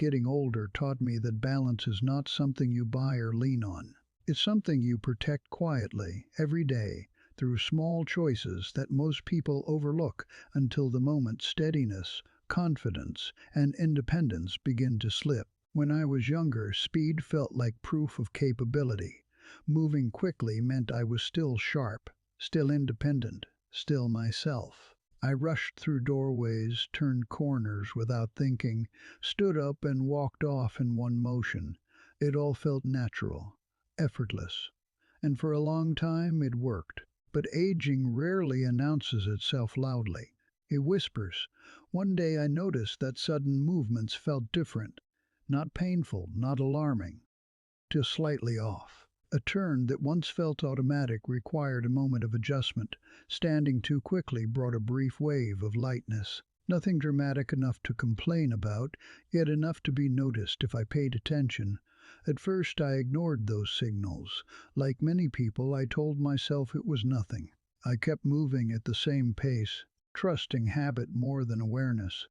getting older taught me that balance is not something you buy or lean on. It's something you protect quietly, every day, through small choices that most people overlook until the moment steadiness, confidence, and independence begin to slip. When I was younger, speed felt like proof of capability. Moving quickly meant I was still sharp, still independent, still myself. I rushed through doorways, turned corners without thinking, stood up and walked off in one motion. It all felt natural, effortless. And for a long time it worked. But aging rarely announces itself loudly. It whispers. One day I noticed that sudden movements felt different. Not painful, not alarming, just slightly off. A turn that once felt automatic required a moment of adjustment. Standing too quickly brought a brief wave of lightness. Nothing dramatic enough to complain about, yet enough to be noticed if I paid attention. At first I ignored those signals. Like many people, I told myself it was nothing. I kept moving at the same pace, trusting habit more than awareness.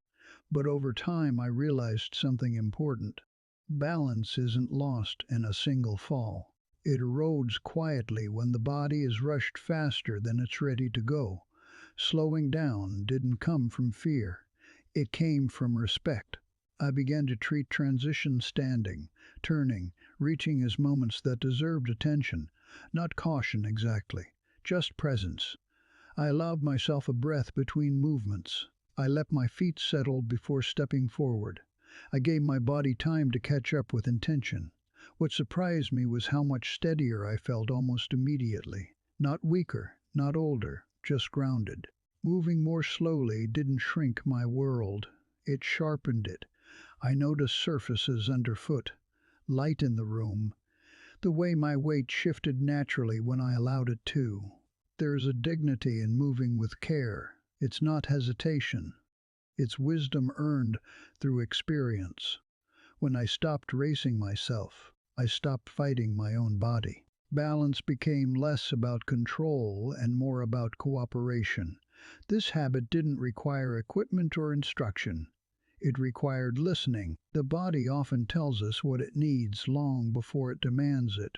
But over time I realized something important. Balance isn't lost in a single fall. It erodes quietly when the body is rushed faster than it's ready to go. Slowing down didn't come from fear. It came from respect. I began to treat transition standing, turning, reaching as moments that deserved attention, not caution exactly, just presence. I allowed myself a breath between movements. I let my feet settle before stepping forward. I gave my body time to catch up with intention. What surprised me was how much steadier I felt almost immediately. Not weaker, not older, just grounded. Moving more slowly didn't shrink my world. It sharpened it. I noticed surfaces underfoot, light in the room, the way my weight shifted naturally when I allowed it to. There's a dignity in moving with care. It's not hesitation. It's wisdom earned through experience. When I stopped racing myself, I stopped fighting my own body. Balance became less about control and more about cooperation. This habit didn't require equipment or instruction. It required listening. The body often tells us what it needs long before it demands it.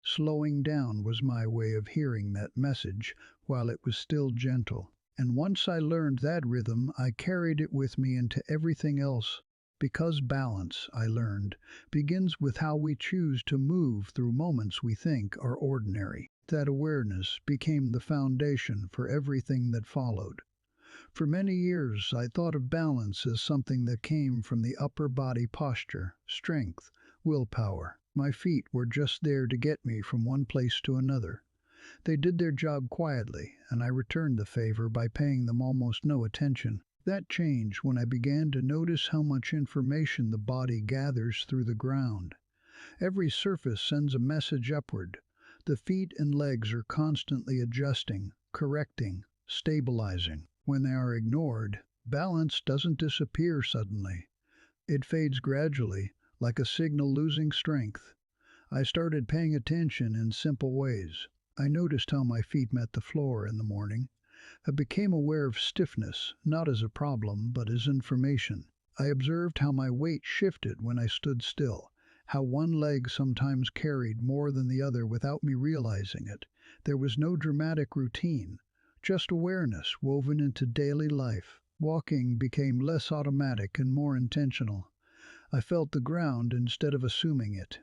Slowing down was my way of hearing that message while it was still gentle. And once I learned that rhythm, I carried it with me into everything else. Because balance, I learned, begins with how we choose to move through moments we think are ordinary. That awareness became the foundation for everything that followed. For many years, I thought of balance as something that came from the upper body posture, strength, willpower. My feet were just there to get me from one place to another. They did their job quietly, and I returned the favor by paying them almost no attention. That changed when I began to notice how much information the body gathers through the ground. Every surface sends a message upward. The feet and legs are constantly adjusting, correcting, stabilizing. When they are ignored, balance doesn't disappear suddenly. It fades gradually, like a signal losing strength. I started paying attention in simple ways. I noticed how my feet met the floor in the morning. I became aware of stiffness, not as a problem, but as information. I observed how my weight shifted when I stood still, how one leg sometimes carried more than the other without me realizing it. There was no dramatic routine, just awareness woven into daily life. Walking became less automatic and more intentional. I felt the ground instead of assuming it.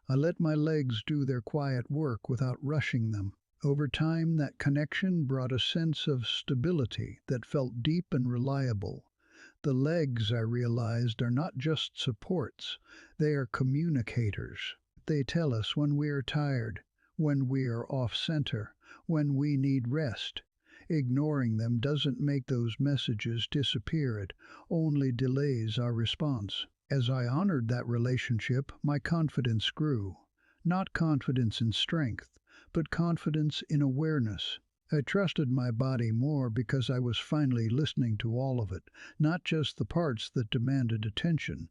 I let my legs do their quiet work without rushing them. Over time, that connection brought a sense of stability that felt deep and reliable. The legs, I realized, are not just supports, they are communicators. They tell us when we are tired, when we are off center, when we need rest. Ignoring them doesn't make those messages disappear, it only delays our response. As I honored that relationship, my confidence grew. Not confidence in strength, but confidence in awareness. I trusted my body more because I was finally listening to all of it, not just the parts that demanded attention.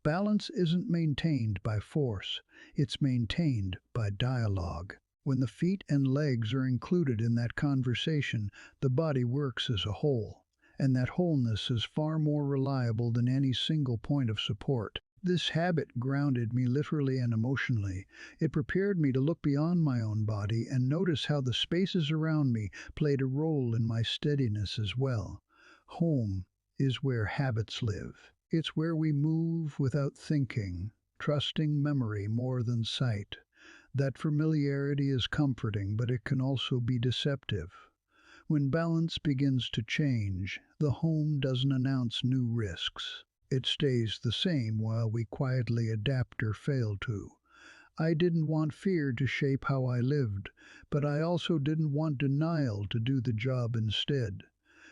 Balance isn't maintained by force, it's maintained by dialogue. When the feet and legs are included in that conversation, the body works as a whole, and that wholeness is far more reliable than any single point of support. This habit grounded me literally and emotionally. It prepared me to look beyond my own body and notice how the spaces around me played a role in my steadiness as well. Home is where habits live. It's where we move without thinking, trusting memory more than sight. That familiarity is comforting, but it can also be deceptive. When balance begins to change, the home doesn't announce new risks. It stays the same while we quietly adapt or fail to. I didn't want fear to shape how I lived, but I also didn't want denial to do the job instead.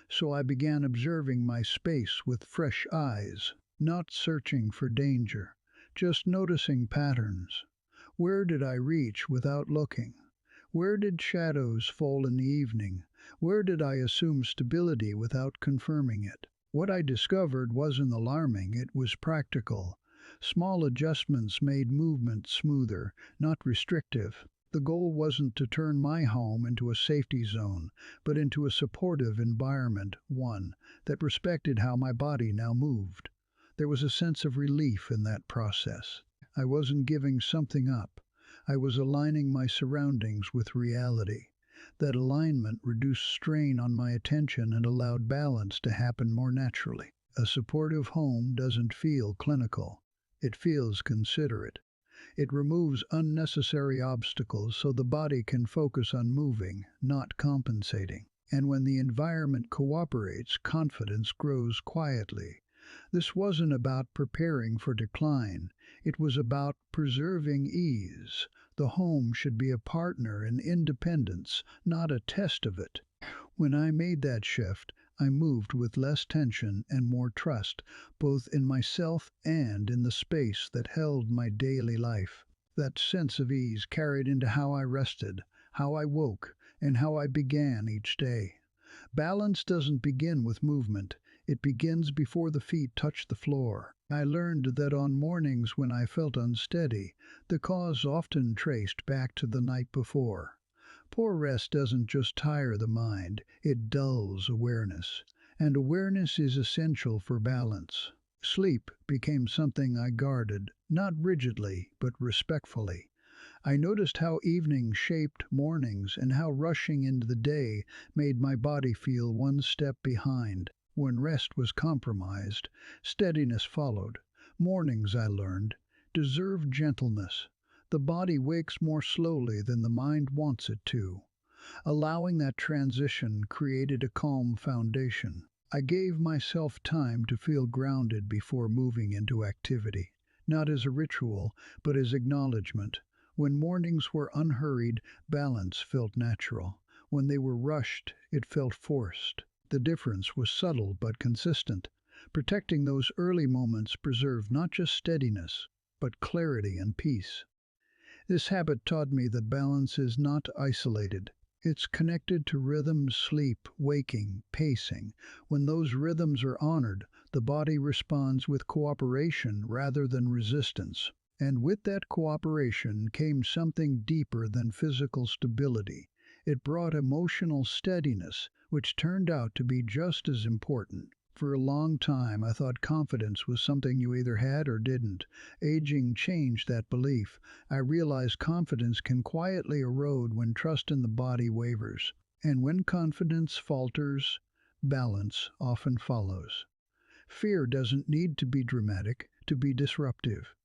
So I began observing my space with fresh eyes, not searching for danger, just noticing patterns. Where did I reach without looking? Where did shadows fall in the evening? Where did I assume stability without confirming it? What I discovered wasn't alarming, it was practical. Small adjustments made movement smoother, not restrictive. The goal wasn't to turn my home into a safety zone, but into a supportive environment, one that respected how my body now moved. There was a sense of relief in that process. I wasn't giving something up. I was aligning my surroundings with reality. That alignment reduced strain on my attention and allowed balance to happen more naturally. A supportive home doesn't feel clinical. It feels considerate. It removes unnecessary obstacles so the body can focus on moving, not compensating. And when the environment cooperates, confidence grows quietly. This wasn't about preparing for decline. It was about preserving ease. The home should be a partner in independence, not a test of it. When I made that shift, I moved with less tension and more trust, both in myself and in the space that held my daily life. That sense of ease carried into how I rested, how I woke, and how I began each day. Balance doesn't begin with movement. It begins before the feet touch the floor. I learned that on mornings when I felt unsteady, the cause often traced back to the night before. Poor rest doesn't just tire the mind, it dulls awareness. And awareness is essential for balance. Sleep became something I guarded, not rigidly, but respectfully. I noticed how evenings shaped mornings and how rushing into the day made my body feel one step behind. When rest was compromised, steadiness followed. Mornings, I learned, deserve gentleness. The body wakes more slowly than the mind wants it to. Allowing that transition created a calm foundation. I gave myself time to feel grounded before moving into activity, not as a ritual, but as acknowledgement. When mornings were unhurried, balance felt natural. When they were rushed, it felt forced. The difference was subtle but consistent. Protecting those early moments preserved not just steadiness, but clarity and peace. This habit taught me that balance is not isolated. It's connected to rhythms, sleep, waking, pacing. When those rhythms are honored, the body responds with cooperation rather than resistance. And with that cooperation came something deeper than physical stability. It brought emotional steadiness, which turned out to be just as important. For a long time, I thought confidence was something you either had or didn't. Aging changed that belief. I realized confidence can quietly erode when trust in the body wavers. And when confidence falters, balance often follows. Fear doesn't need to be dramatic to be disruptive.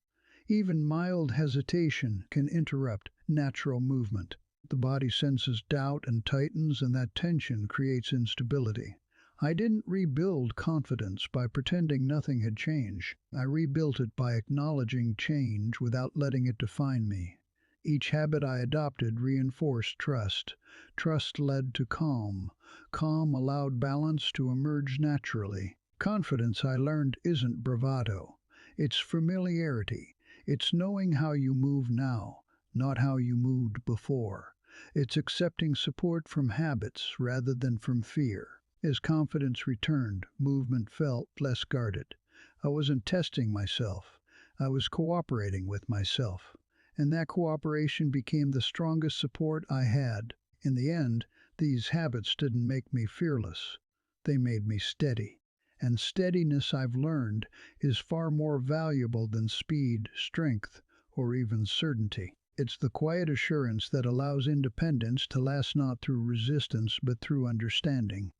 Even mild hesitation can interrupt natural movement. The body senses doubt and tightens, and that tension creates instability. I didn't rebuild confidence by pretending nothing had changed. I rebuilt it by acknowledging change without letting it define me. Each habit I adopted reinforced trust. Trust led to calm. Calm allowed balance to emerge naturally. Confidence, I learned, isn't bravado. It's familiarity. It's knowing how you move now, not how you moved before. It's accepting support from habits rather than from fear. As confidence returned, movement felt less guarded. I wasn't testing myself. I was cooperating with myself. And that cooperation became the strongest support I had. In the end, these habits didn't make me fearless. They made me steady. And steadiness, I've learned, is far more valuable than speed, strength, or even certainty. It's the quiet assurance that allows independence to last not through resistance but through understanding.